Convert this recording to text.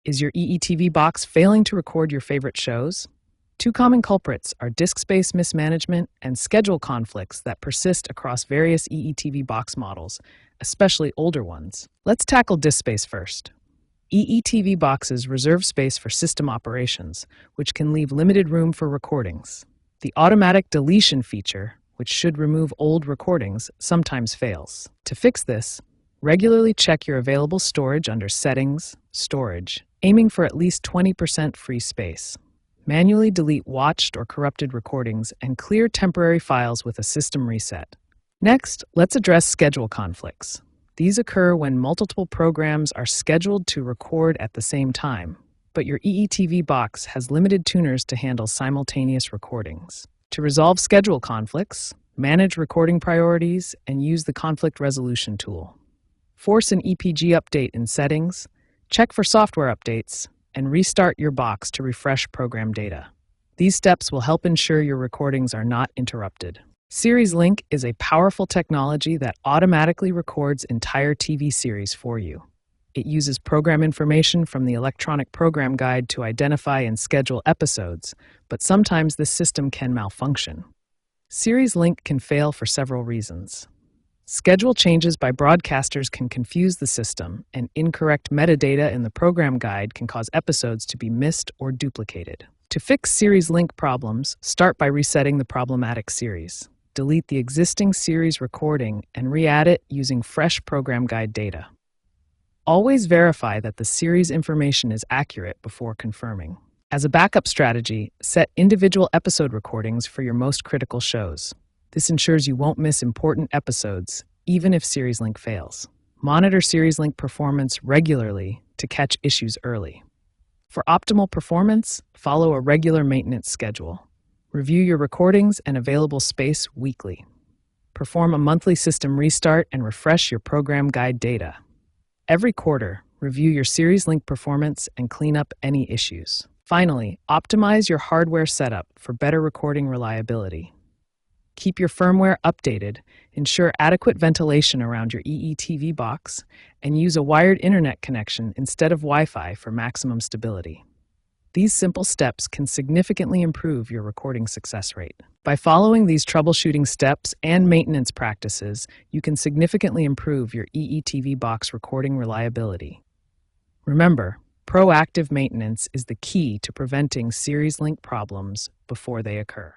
Is your EETV box failing to record your favorite shows? Two common culprits are disk space mismanagement and schedule conflicts that persist across various EETV box models, especially older ones. Let's tackle disk space first. EETV boxes reserve space for system operations, which can leave limited room for recordings. The automatic deletion feature, which should remove old recordings, sometimes fails. To fix this, regularly check your available storage under Settings, Storage, aiming for at least 20% free space. Manually delete watched or corrupted recordings and clear temporary files with a system reset. Next, let's address schedule conflicts. These occur when multiple programs are scheduled to record at the same time, but your EETV box has limited tuners to handle simultaneous recordings. To resolve schedule conflicts, manage recording priorities, and use the conflict resolution tool. Force an EPG update in Settings, check for software updates, and restart your box to refresh program data. These steps will help ensure your recordings are not interrupted. Series Link is a powerful technology that automatically records entire TV series for you. It uses program information from the electronic program guide to identify and schedule episodes, but sometimes this system can malfunction. Series Link can fail for several reasons. Schedule changes by broadcasters can confuse the system, and incorrect metadata in the program guide can cause episodes to be missed or duplicated. To fix Series Link problems, start by resetting the problematic series. Delete the existing series recording and re-add it using fresh program guide data. Always verify that the series information is accurate before confirming. As a backup strategy, set individual episode recordings for your most critical shows. This ensures you won't miss important episodes, even if Series Link fails. Monitor Series Link performance regularly to catch issues early. For optimal performance, follow a regular maintenance schedule. Review your recordings and available space weekly. Perform a monthly system restart and refresh your program guide data. Every quarter, review your Series Link performance and clean up any issues. Finally, optimize your hardware setup for better recording reliability. Keep your firmware updated, ensure adequate ventilation around your EETV box, and use a wired internet connection instead of Wi-Fi for maximum stability. These simple steps can significantly improve your recording success rate. By following these troubleshooting steps and maintenance practices, you can significantly improve your EETV box recording reliability. Remember, proactive maintenance is the key to preventing Series Link problems before they occur.